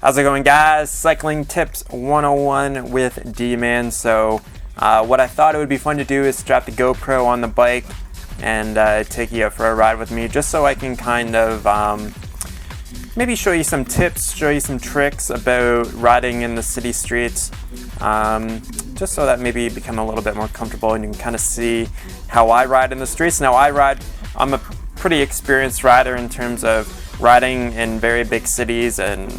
How's it going, guys? Cycling Tips 101 with D-Man. So what I thought it would be fun to do is strap the GoPro on the bike and take you out for a ride with me, just so I can kind of maybe show you some tips, show you some tricks about riding in the city streets, just so that maybe you become a little bit more comfortable and you can kind of see how I ride in the streets. Now I'm a pretty experienced rider in terms of riding in very big cities and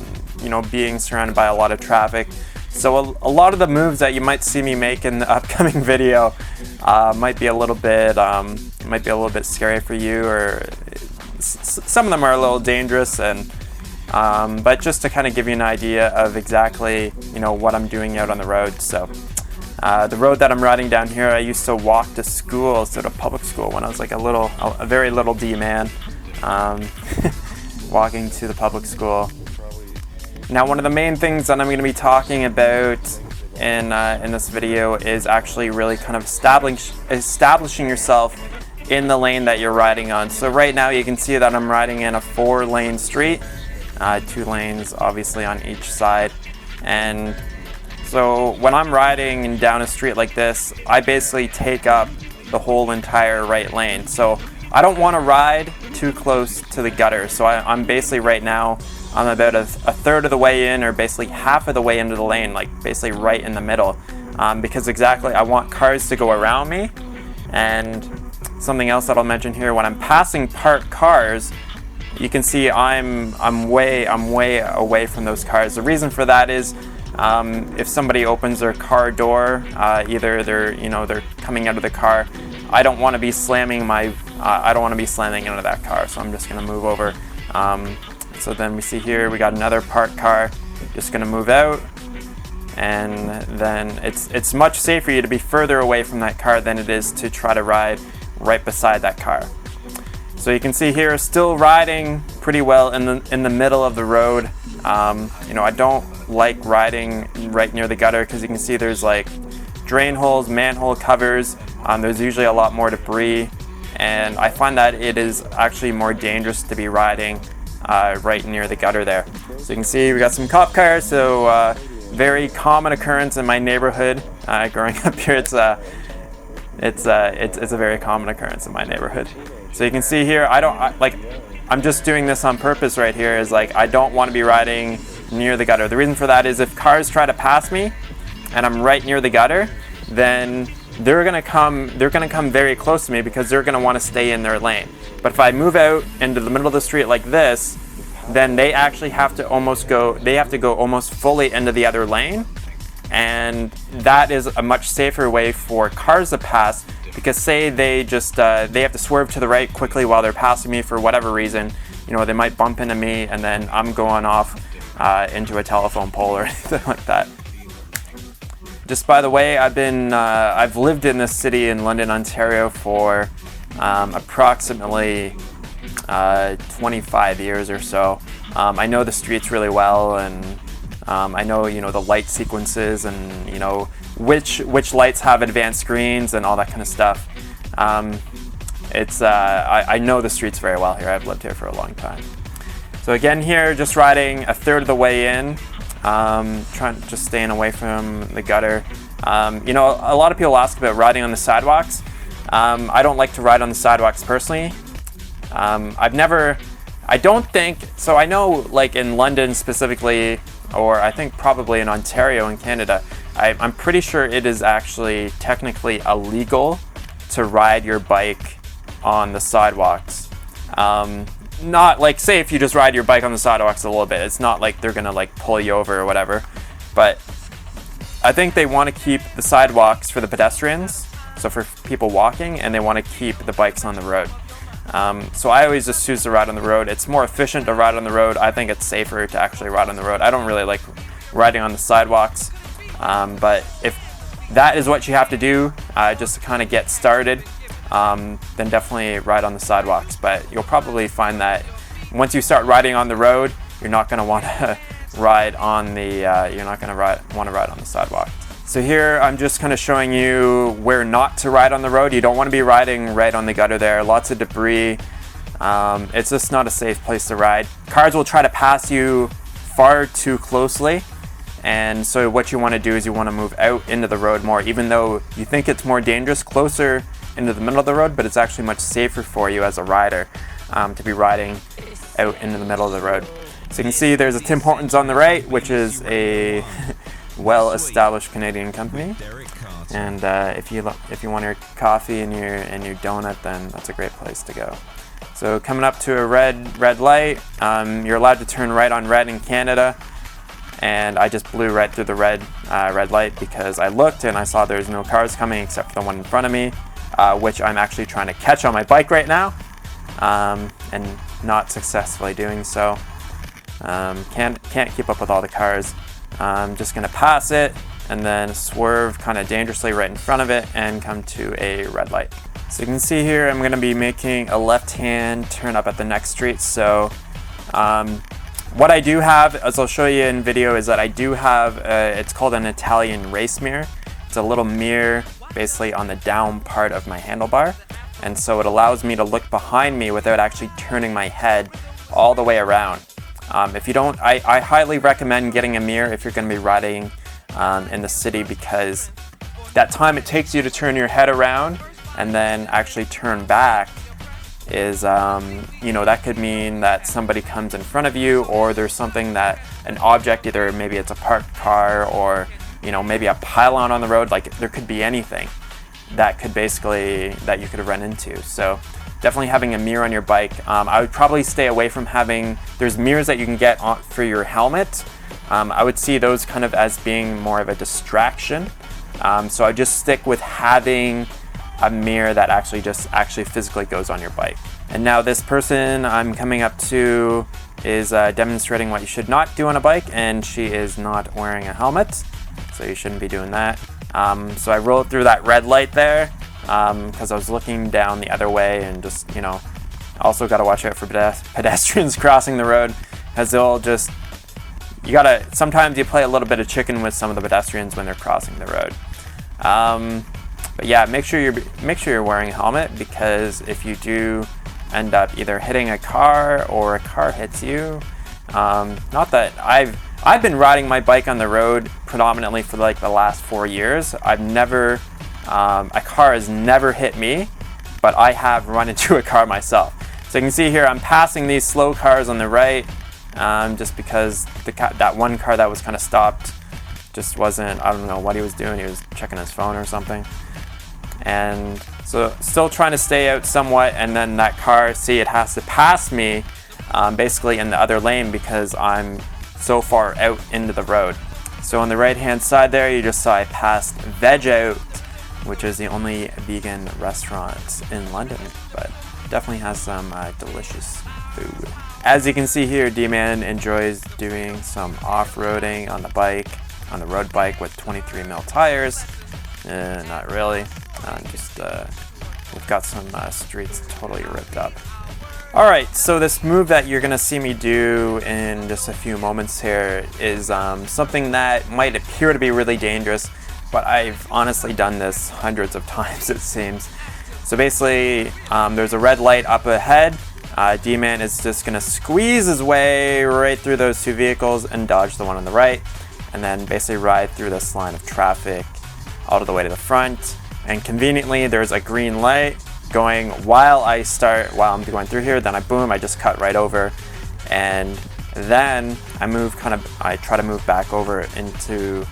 being surrounded by a lot of traffic. So a lot of the moves that you might see me make in the upcoming video might be a little bit scary for you, or some of them are a little dangerous, and but just to kind of give you an idea of exactly what I'm doing out on the road. So the road that I'm riding down here, I used to walk to school, so to public school, when I was like a very little D-man, walking to the public school. Now, one of the main things that I'm going to be talking about in this video is actually really kind of establishing yourself in the lane that you're riding on. So right now you can see that I'm riding in a 4-lane street, 2 lanes obviously on each side. And so when I'm riding down a street like this, I basically take up the whole entire right lane. So I don't want to ride too close to the gutter. So I'm basically right now, I'm about a third of the way in, or basically half of the way into the lane, like basically right in the middle, because exactly I want cars to go around me. And something else that I'll mention here, when I'm passing parked cars, you can see I'm way away from those cars. The reason for that is if somebody opens their car door, either they're coming out of the car, I don't want to be slamming into that car, so I'm just going to move over. So then we see here we got another parked car, just going to move out, and then it's much safer to be further away from that car than it is to try to ride right beside that car. So you can see here, still riding pretty well in the middle of the road. I don't like riding right near the gutter, because you can see there's like drain holes, manhole covers. There's usually a lot more debris, and I find that it is actually more dangerous to be riding right near the gutter there. So you can see we got some cop cars. So very common occurrence in my neighborhood. Growing up here, it's a very common occurrence in my neighborhood. So you can see here, I'm just doing this on purpose right here, is like I don't want to be riding near the gutter. The reason for that is if cars try to pass me and I'm right near the gutter, then they're gonna come very close to me, because they're gonna want to stay in their lane. But if I move out into the middle of the street like this, then they actually have to go almost fully into the other lane, and that is a much safer way for cars to pass. Because say they have to swerve to the right quickly while they're passing me for whatever reason, they might bump into me, and then I'm going off into a telephone pole or anything like that. Just by the way, I've lived in this city in London, Ontario for approximately 25 years or so. I know the streets really well, and I know the light sequences, and which lights have advanced screens and all that kind of stuff. I know the streets very well here. I've lived here for a long time. So again, here just riding a third of the way in, just staying away from the gutter. A lot of people ask about riding on the sidewalks. I don't like to ride on the sidewalks personally. I don't think so. I know, like in London specifically, or I think probably in Ontario in Canada, I'm pretty sure it is actually technically illegal to ride your bike on the sidewalks. Not like, say if you just ride your bike on the sidewalks a little bit, it's not like they're gonna like pull you over or whatever. But I think they want to keep the sidewalks for the pedestrians, so for people walking, and they want to keep the bikes on the road. So I always just choose to ride on the road. It's more efficient to ride on the road. I think it's safer to actually ride on the road. I don't really like riding on the sidewalks, but if that is what you have to do just to kind of get started, then definitely ride on the sidewalks. But you'll probably find that once you start riding on the road, you're not going to want to ride on the want to ride on the sidewalk. So here I'm just kind of showing you where not to ride on the road. You don't want to be riding right on the gutter there. Lots of debris. It's just not a safe place to ride. Cars will try to pass you far too closely. And so what you want to do is you want to move out into the road more, even though you think it's more dangerous closer into the middle of the road, but it's actually much safer for you as a rider to be riding out into the middle of the road. So you can see there's a Tim Hortons on the right, which is a well-established Canadian company. And if you want your coffee and your donut, then that's a great place to go. So coming up to a red light, you're allowed to turn right on red in Canada. And I just blew right through the red light because I looked and I saw there's no cars coming except for the one in front of me, which I'm actually trying to catch on my bike right now, and not successfully doing so. Can't keep up with all the cars. I'm just gonna pass it and then swerve kind of dangerously right in front of it and come to a red light. So you can see here I'm gonna be making a left-hand turn up at the next street. So what I do have, as I'll show you in video, is that I do have, it's called an Italian race mirror. It's a little mirror basically on the down part of my handlebar. And so it allows me to look behind me without actually turning my head all the way around. If you don't, I highly recommend getting a mirror if you're gonna be riding in the city, because that time it takes you to turn your head around and then actually turn back is, you know, that could mean that somebody comes in front of you, or there's something that, an object, either maybe it's a parked car or, you know, maybe a pylon on the road, like there could be anything that could basically, that you could run into. So definitely having a mirror on your bike. I would probably stay away from having, there's mirrors that you can get on for your helmet. I would see those kind of as being more of a distraction. So I just stick with having a mirror that actually physically goes on your bike. And now this person I'm coming up to is demonstrating what you should not do on a bike, and she is not wearing a helmet, so you shouldn't be doing that. So I rolled through that red light there because I was looking down the other way, and just, you know, also got to watch out for pedestrians crossing the road, because they'll just, sometimes you play a little bit of chicken with some of the pedestrians when they're crossing the road. But yeah, make sure you're wearing a helmet, because if you do end up either hitting a car or a car hits you, not that I've been riding my bike on the road predominantly for like the last 4 years. I've never, a car has never hit me, but I have run into a car myself. So you can see here I'm passing these slow cars on the right, just because that one car that was kind of stopped just wasn't, I don't know what he was doing. He was checking his phone or something. And so still trying to stay out somewhat, and then that car, see, it has to pass me basically in the other lane because I'm so far out into the road. So on the right hand side there, you just saw I passed Veg Out, which is the only vegan restaurant in London, but definitely has some delicious food. As you can see here, D-Man enjoys doing some off-roading on the bike, on the road bike with 23mm tires. Not really. We've got some streets totally ripped up. Alright, so this move that you're gonna see me do in just a few moments here is something that might appear to be really dangerous, but I've honestly done this hundreds of times, it seems. So basically, there's a red light up ahead. D-Man is just gonna squeeze his way right through those two vehicles and dodge the one on the right, and then basically ride through this line of traffic all the way to the front. And conveniently, there's a green light going while I'm going through here. Then I just cut right over, and then I try to move back over into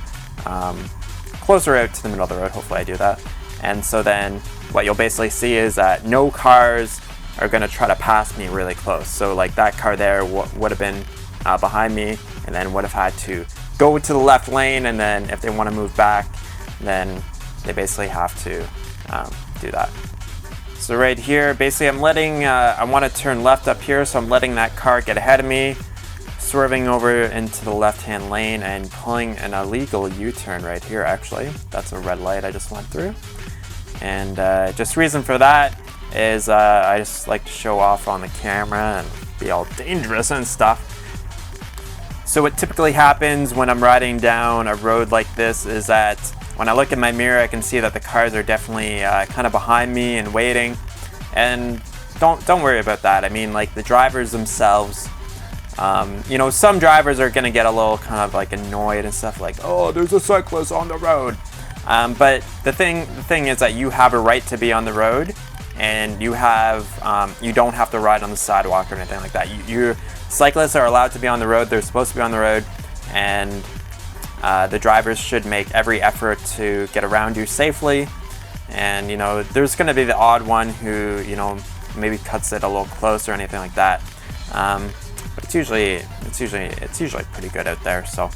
closer out to the middle of the road. Hopefully I do that. And so then what you'll basically see is that no cars are going to try to pass me really close. So like that car there would have been behind me, and then would have had to go to the left lane, and then if they want to move back, then they basically have to do that. So right here, basically I'm letting, I want to turn left up here, so I'm letting that car get ahead of me, swerving over into the left-hand lane and pulling an illegal U-turn right here, actually. That's a red light I just went through. And just reason for that is I just like to show off on the camera and be all dangerous and stuff. So what typically happens when I'm riding down a road like this is that when I look in my mirror, I can see that the cars are definitely kind of behind me and waiting. And don't worry about that. I mean, like, the drivers themselves, You know, some drivers are gonna get a little kind of like annoyed and stuff like, oh, there's a cyclist on the road. But the thing is that you have a right to be on the road, and you don't have to ride on the sidewalk or anything like that. Cyclists are allowed to be on the road. They're supposed to be on the road, and the drivers should make every effort to get around you safely. And you know, there's going to be the odd one who, you know, maybe cuts it a little close or anything like that. But it's usually pretty good out there. So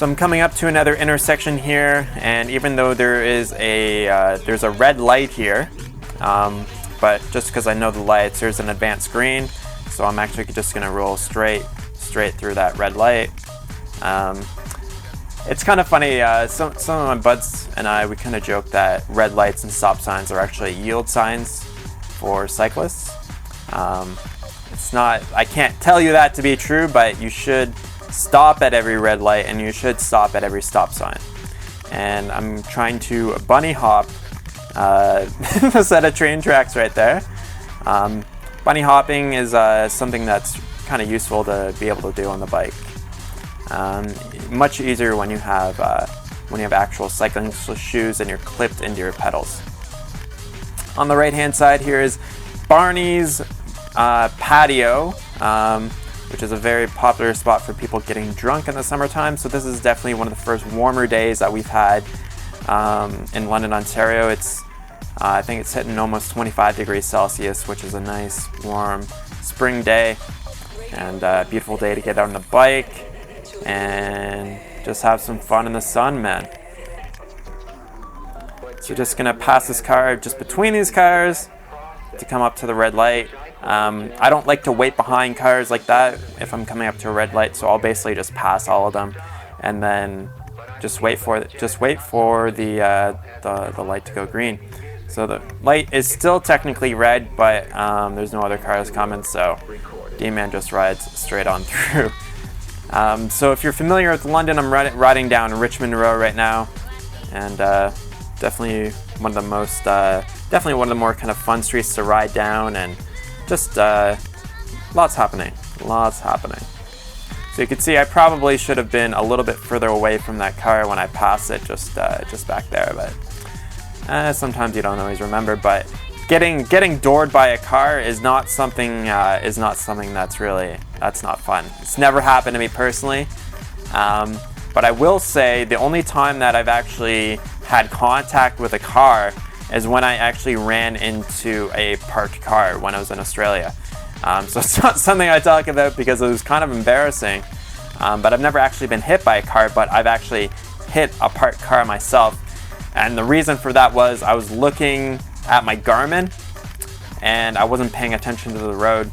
I'm coming up to another intersection here, and even though there's a red light here, but just because I know the lights, there's an advanced green, so I'm actually just going to roll straight through that red light. It's kind of funny. Some of my buds and I, we kind of joke that red lights and stop signs are actually yield signs for cyclists. It's not. I can't tell you that to be true, but you should stop at every red light and you should stop at every stop sign. And I'm trying to bunny hop a set of train tracks right there. Bunny hopping is something that's kind of useful to be able to do on the bike. Much easier when you have actual cycling shoes and you're clipped into your pedals. On the right hand side here is Barney's patio, which is a very popular spot for people getting drunk in the summertime. So this is definitely one of the first warmer days that we've had in London, Ontario. I think it's hitting almost 25 degrees Celsius, which is a nice warm spring day, and a beautiful day to get out on the bike and just have some fun in the sun, man. So just gonna pass this car just between these cars to come up to the red light. I don't like to wait behind cars like that if I'm coming up to a red light, so I'll basically just pass all of them and then just wait for the light to go green. So the light is still technically red, but there's no other cars coming, so D-Man just rides straight on through. So if you're familiar with London, I'm riding down Richmond Row right now, and definitely one of the more kind of fun streets to ride down, and just lots happening. So you can see I probably should have been a little bit further away from that car when I passed it, just back there, but sometimes you don't always remember. But getting doored by a car is not something that's not fun. It's never happened to me personally, but I will say the only time that I've actually had contact with a car is when I actually ran into a parked car when I was in Australia. So it's not something I talk about because it was kind of embarrassing, but I've never actually been hit by a car, but I've actually hit a parked car myself. And the reason for that was I was looking at my Garmin and I wasn't paying attention to the road.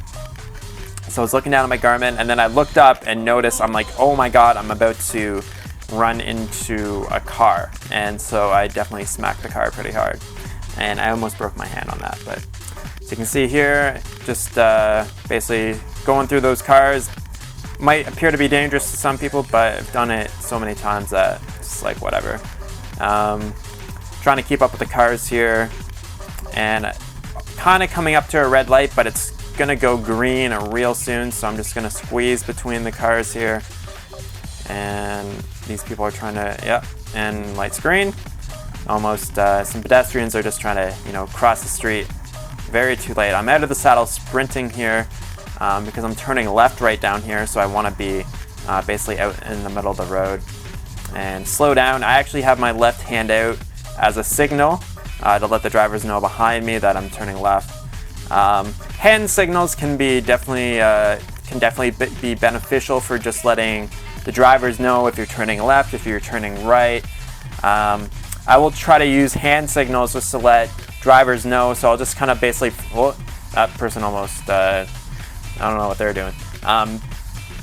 So I was looking down at my Garmin, and then I looked up and noticed, I'm like, oh my God, I'm about to run into a car. And so I definitely smacked the car pretty hard. And I almost broke my hand on that. But so you can see here, just basically going through those cars. Might appear to be dangerous to some people, but I've done it so many times that it's like whatever. Trying to keep up with the cars here, and kind of coming up to a red light, but it's gonna go green real soon, so I'm just gonna squeeze between the cars here. And these people are trying to, and light's green. Almost, some pedestrians are just trying to, cross the street. Very too late. I'm out of the saddle sprinting here because I'm turning left right down here, so I want to be basically out in the middle of the road and slow down. I actually have my left hand out as a signal to let the drivers know behind me that I'm turning left. Hand signals can definitely be beneficial for just letting the drivers know if you're turning left, if you're turning right. I will try to use hand signals just to let drivers know, so I'll just kind of basically, that person almost, I don't know what they're doing.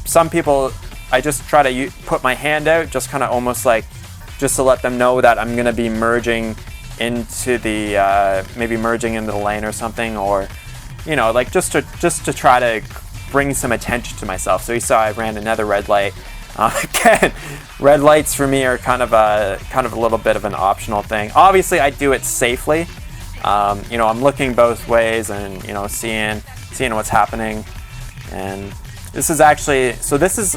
Some people, I just try to put my hand out, just kind of almost like, just to let them know that I'm going to be merging into the, maybe merging into the lane or something, or, like just to try to bring some attention to myself. So you saw I ran another red light. Again, red lights for me are kind of a little bit of an optional thing. Obviously, I do it safely. I'm looking both ways and seeing what's happening. And this is actually, so this is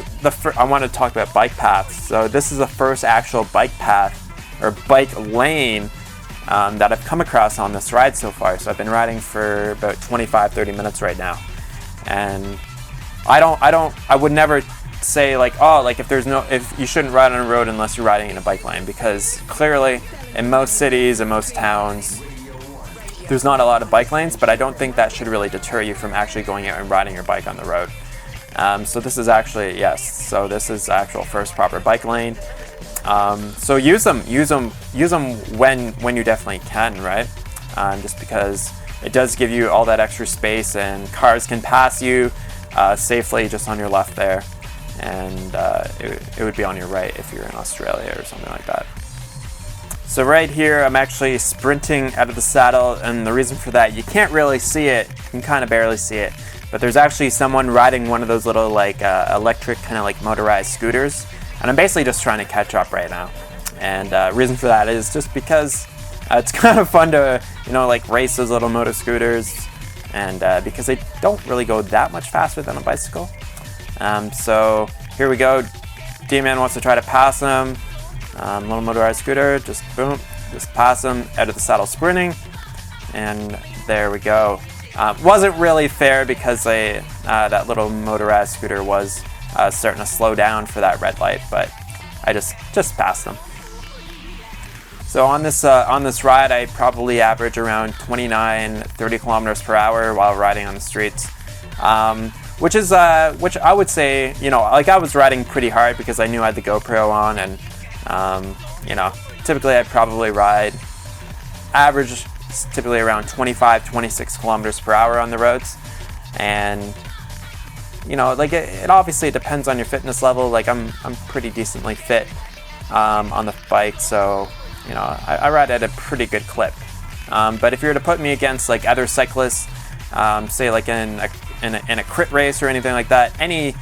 I want to talk about bike paths. So this is the first actual bike path or bike lane that I've come across on this ride so far. So I've been riding for about 25-30 minutes right now, and I would never say like, oh, like if you shouldn't ride on a road unless you're riding in a bike lane, because clearly in most cities and most towns there's not a lot of bike lanes, but I don't think that should really deter you from actually going out and riding your bike on the road. So this is actually, yes, so this is actual first proper bike lane. So use them when you definitely can, right? Just because it does give you all that extra space, and cars can pass you safely just on your left there, and it would be on your right if you're in Australia or something like that. So right here, I'm actually sprinting out of the saddle, and the reason for that, you can't really see it, you can kind of barely see it, but there's actually someone riding one of those little like electric kind of like motorized scooters, and I'm basically just trying to catch up right now. And reason for that is just because it's kind of fun to, you know, like race those little motor scooters, and because they don't really go that much faster than a bicycle. So here we go. D-Man wants to try to pass him. Little motorized scooter, just boom, just pass him out of the saddle sprinting, and there we go. Wasn't really fair because that little motorized scooter was starting to slow down for that red light, but I just passed them. So on this ride, I probably average around 29-30 kilometers per hour while riding on the streets, which I would say, you know, like I was riding pretty hard because I knew I had the GoPro on, and you know, typically I'd probably average typically around 25-26 kilometers per hour on the roads. And you know, like it obviously depends on your fitness level. Like I'm pretty decently fit on the bike, so you know, I ride at a pretty good clip. But if you were to put me against like other cyclists, say like in a crit race or anything like that, any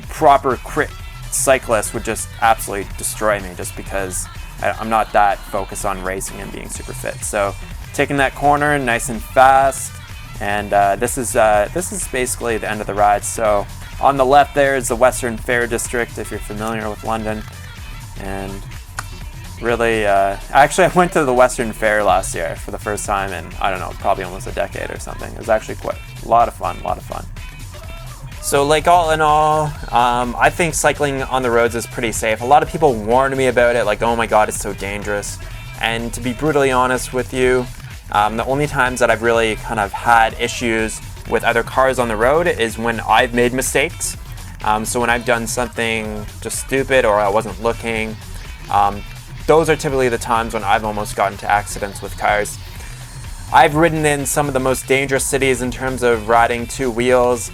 proper crit cyclist would just absolutely destroy me, just because I'm not that focused on racing and being super fit. So taking that corner nice and fast, and this is basically the end of the ride. So on the left there is the Western Fair District, if you're familiar with London. And really, actually I went to the Western Fair last year for the first time in, I don't know, probably almost a decade or something. It was actually quite a lot of fun. So like all in all, I think cycling on the roads is pretty safe. A lot of people warned me about it, like, oh my god, it's so dangerous. And to be brutally honest with you, the only times that I've really kind of had issues with other cars on the road is when I've made mistakes. So when I've done something just stupid or I wasn't looking, those are typically the times when I've almost gotten into accidents with cars. I've ridden in some of the most dangerous cities in terms of riding two wheels.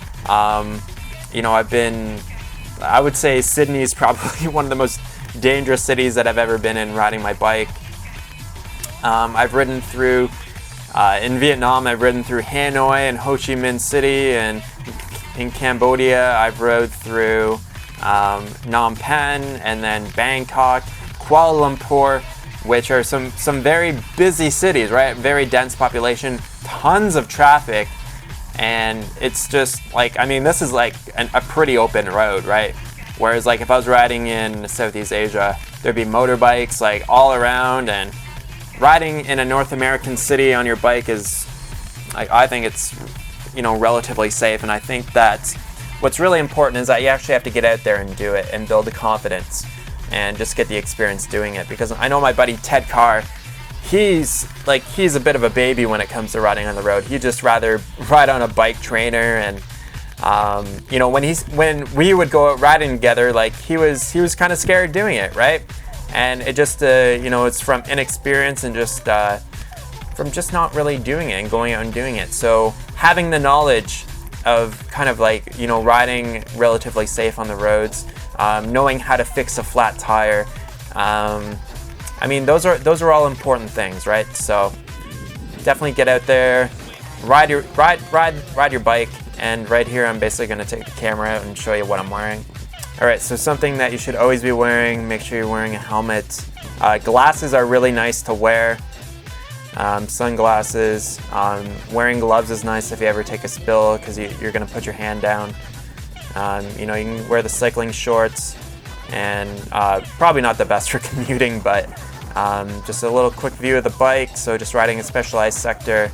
You know, I would say Sydney is probably one of the most dangerous cities that I've ever been in riding my bike. I've ridden through, in Vietnam, I've ridden through Hanoi and Ho Chi Minh City, and in Cambodia, I've rode through Phnom Penh, and then Bangkok, Kuala Lumpur, which are some very busy cities, right? Very dense population, tons of traffic, and it's just like, I mean, this is like a pretty open road, right? Whereas like if I was riding in Southeast Asia, there'd be motorbikes like all around, and riding in a North American city on your bike is, like, I think it's, you know, relatively safe. And I think that what's really important is that you actually have to get out there and do it and build the confidence and just get the experience doing it. Because I know my buddy Ted Carr, he's a bit of a baby when it comes to riding on the road. He'd just rather ride on a bike trainer, and you know, when we would go out riding together, like he was kind of scared doing it, right? And it just you know, it's from inexperience and just from just not really doing it and going out and doing it. So having the knowledge of kind of like, you know, riding relatively safe on the roads, knowing how to fix a flat tire, I mean, those are all important things, right? So definitely get out there, ride your bike. And right here, I'm basically going to take the camera out and show you what I'm wearing. All right, so something that you should always be wearing, make sure you're wearing a helmet. Glasses are really nice to wear. Sunglasses. Wearing gloves is nice if you ever take a spill, because you're going to put your hand down. You know, you can wear the cycling shorts, and probably not the best for commuting, but just a little quick view of the bike. So just riding a Specialized sector,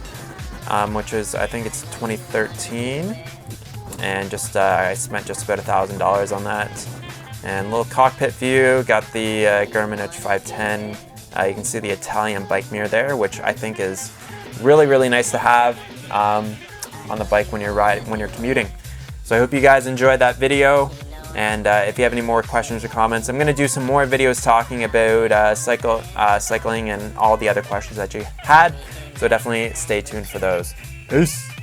which is, I think it's 2013, and just I spent just about $1,000 on that. And a little cockpit view, got the Garmin Edge 510. You can see the Italian bike mirror there, which I think is really, really nice to have on the bike when you're commuting. So I hope you guys enjoyed that video, and if you have any more questions or comments, I'm going to do some more videos talking about cycling and all the other questions that you had, so definitely stay tuned for those. Peace!